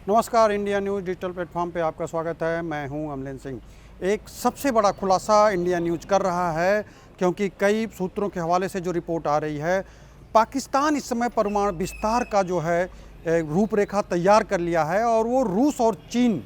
नमस्कार, India news digital platform पे आपका स्वागत है। मैं हूं अमलेन सिंह। एक सबसे बड़ा खुलासा इंडिया न्यूज़ कर रहा है, क्योंकि कई सूत्रों के हवाले से जो रिपोर्ट आ रही है, पाकिस्तान इस समय परमाणु विस्तार का जो है रूपरेखा तैयार कर लिया है और वो रूस और चीन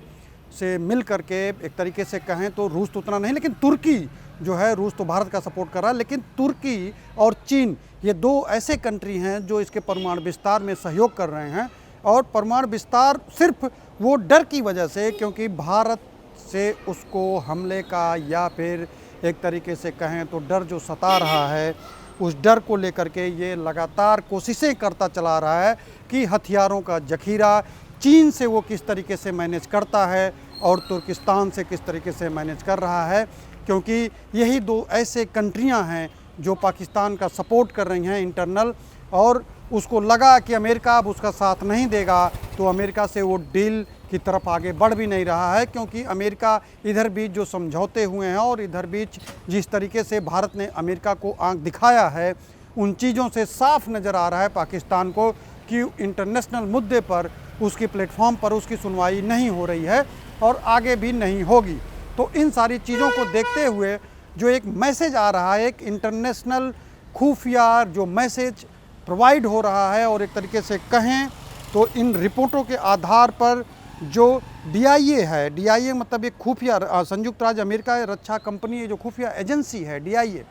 से मिल करके, एक तरीके से कहें तो रूस तो उतना नहीं, लेकिन तुर्की जो है, रूस तो भारत का सपोर्ट कर रहा है, लेकिन तुर्की और चीन ये दो ऐसे कंट्री हैं जो इसके परमाणु विस्तार में सहयोग कर रहे हैं। और परमाणु विस्तार सिर्फ वो डर की वजह से, क्योंकि भारत से उसको हमले का या फिर एक तरीके से कहें तो डर जो सता रहा है, उस डर को लेकर के ये लगातार कोशिशें करता चला रहा है कि हथियारों का जखीरा चीन से वो किस तरीके से मैनेज करता है और तुर्किस्तान से किस तरीके से मैनेज कर रहा है, क्योंकि यही दो ऐसे कंट्रियां हैं जो पाकिस्तान का सपोर्ट कर रही हैं इंटरनल। और उसको लगा कि अमेरिका अब उसका साथ नहीं देगा, तो अमेरिका से वो डील की तरफ आगे बढ़ भी नहीं रहा है, क्योंकि अमेरिका इधर बीच जो समझौते हुए हैं और इधर बीच जिस तरीके से भारत ने अमेरिका को आंख दिखाया है, उन चीज़ों से साफ नज़र आ रहा है पाकिस्तान को कि इंटरनेशनल मुद्दे पर उसकी प्लेटफॉर्म पर उसकी सुनवाई नहीं हो रही है और आगे भी नहीं होगी। तो इन सारी चीज़ों को देखते हुए जो एक मैसेज आ रहा है, एक इंटरनेशनल खुफिया जो मैसेज प्रोवाइड हो रहा है, और एक तरीके से कहें तो इन रिपोर्टों के आधार पर जो DIA है, DIA मतलब एक खुफिया संयुक्त राज्य अमेरिका रक्षा कंपनी है, जो खुफिया एजेंसी है DIA,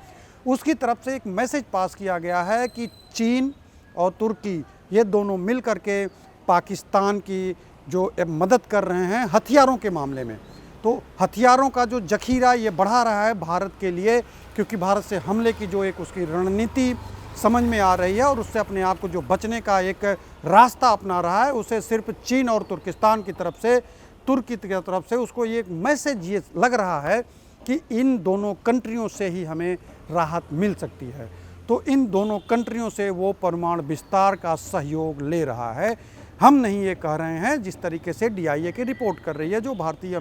उसकी तरफ से एक मैसेज पास किया गया है कि चीन और तुर्की ये दोनों मिल करके पाकिस्तान की जो मदद कर रहे हैं हथियारों के मामले में। तो हथियारों का जो जखीरा ये बढ़ा रहा है भारत के लिए, क्योंकि भारत से हमले की जो एक उसकी रणनीति समझ में आ रही है और उससे अपने आप को जो बचने का एक रास्ता अपना रहा है, उसे सिर्फ चीन और तुर्किस्तान की तरफ से, तुर्की की तरफ से उसको ये मैसेज ये लग रहा है कि इन दोनों कंट्रियों से ही हमें राहत मिल सकती है। तो इन दोनों कंट्रियों से वो परमाणु विस्तार का सहयोग ले रहा है। हम नहीं ये कह रहे हैं, जिस तरीके से DIA की रिपोर्ट कर रही है, जो भारतीय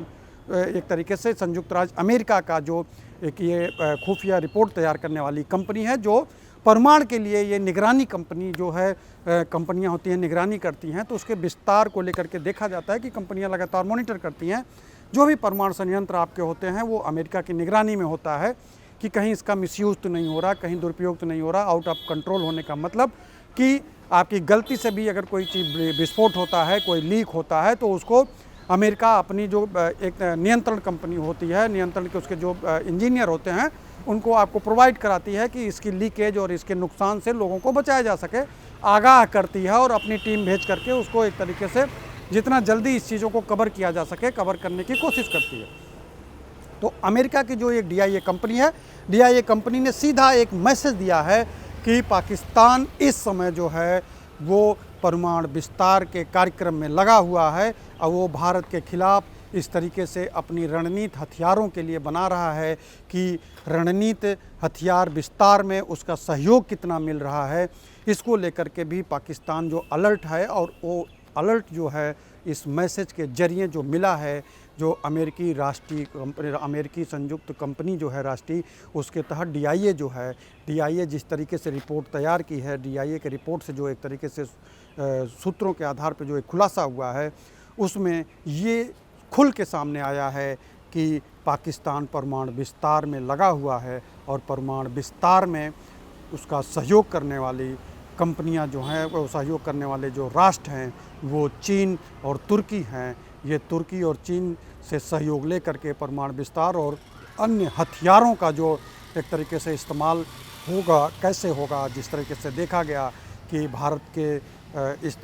एक तरीके से संयुक्त राज्य अमेरिका का जो एक ये खुफिया रिपोर्ट तैयार करने वाली कंपनी है, जो परमाणु के लिए ये निगरानी कंपनी जो है, कंपनियां होती हैं निगरानी करती हैं, तो उसके विस्तार को लेकर के देखा जाता है कि कंपनियां लगातार मॉनिटर करती हैं। जो भी परमाणु संयंत्र आपके होते हैं वो अमेरिका की निगरानी में होता है कि कहीं इसका मिसयूज तो नहीं हो रहा, कहीं दुरुपयोग तो नहीं हो रहा। आउट ऑफ कंट्रोल होने का मतलब कि आपकी गलती से भी अगर कोई चीज़ विस्फोट होता है, कोई लीक होता है, तो उसको अमेरिका अपनी जो एक नियंत्रण कंपनी होती है, नियंत्रण के उसके जो इंजीनियर होते हैं, उनको आपको प्रोवाइड कराती है कि इसकी लीकेज और इसके नुकसान से लोगों को बचाया जा सके, आगाह करती है और अपनी टीम भेज करके उसको एक तरीके से जितना जल्दी इस चीज़ों को कवर किया जा सके, कवर करने की कोशिश करती है। तो अमेरिका की जो एक DIA कंपनी है, DIA कंपनी ने सीधा एक मैसेज दिया है कि पाकिस्तान इस समय जो है वो परमाणु विस्तार के कार्यक्रम में लगा हुआ है और वो भारत के खिलाफ इस तरीके से अपनी रणनीति हथियारों के लिए बना रहा है कि रणनीति हथियार विस्तार में उसका सहयोग कितना मिल रहा है, इसको लेकर के भी पाकिस्तान जो अलर्ट है। और वो अलर्ट जो है इस मैसेज के जरिए जो मिला है, जो अमेरिकी राष्ट्रीय कंपनी, अमेरिकी संयुक्त कंपनी जो है राष्ट्रीय, उसके तहत DIA जो है, DIA जिस तरीके से रिपोर्ट तैयार की है, DIA के रिपोर्ट से जो एक तरीके से सूत्रों के आधार पर जो एक खुलासा हुआ है, उसमें ये खुल के सामने आया है कि पाकिस्तान परमाणु विस्तार में लगा हुआ है और परमाणु विस्तार में उसका सहयोग करने वाली कंपनियां जो हैं, वो सहयोग करने वाले जो राष्ट्र हैं वो चीन और तुर्की हैं। ये तुर्की और चीन से सहयोग ले करके परमाणु विस्तार और अन्य हथियारों का जो एक तरीके से इस्तेमाल होगा, कैसे होगा, जिस तरीके से देखा गया कि भारत के इस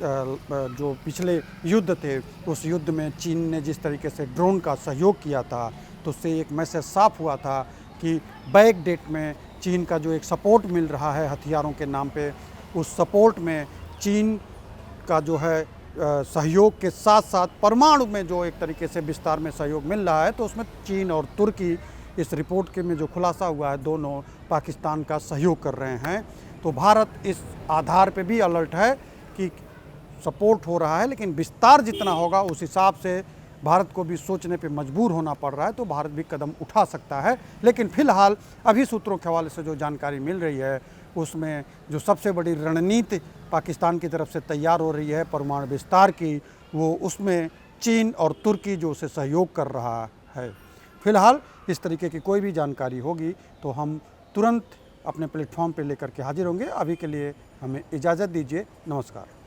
जो पिछले युद्ध थे, उस युद्ध में चीन ने जिस तरीके से ड्रोन का सहयोग किया था, तो उससे एक मैसेज साफ हुआ था कि बैक डेट में चीन का जो एक सपोर्ट मिल रहा है हथियारों के नाम पे, उस सपोर्ट में चीन का जो है सहयोग के साथ साथ परमाणु में जो एक तरीके से विस्तार में सहयोग मिल रहा है, तो उसमें चीन और तुर्की इस रिपोर्ट के में जो खुलासा हुआ है, दोनों पाकिस्तान का सहयोग कर रहे हैं। तो भारत इस आधार पे भी अलर्ट है कि सपोर्ट हो रहा है, लेकिन विस्तार जितना होगा उस हिसाब से भारत को भी सोचने पे मजबूर होना पड़ रहा है, तो भारत भी कदम उठा सकता है। लेकिन फिलहाल अभी सूत्रों के हवाले से जो जानकारी मिल रही है, उसमें जो सबसे बड़ी रणनीति पाकिस्तान की तरफ से तैयार हो रही है परमाणु विस्तार की, वो उसमें चीन और तुर्की जो उसे सहयोग कर रहा है। फिलहाल इस तरीके की कोई भी जानकारी होगी तो हम तुरंत अपने प्लेटफॉर्म पे लेकर के हाजिर होंगे। अभी के लिए हमें इजाज़त दीजिए। नमस्कार।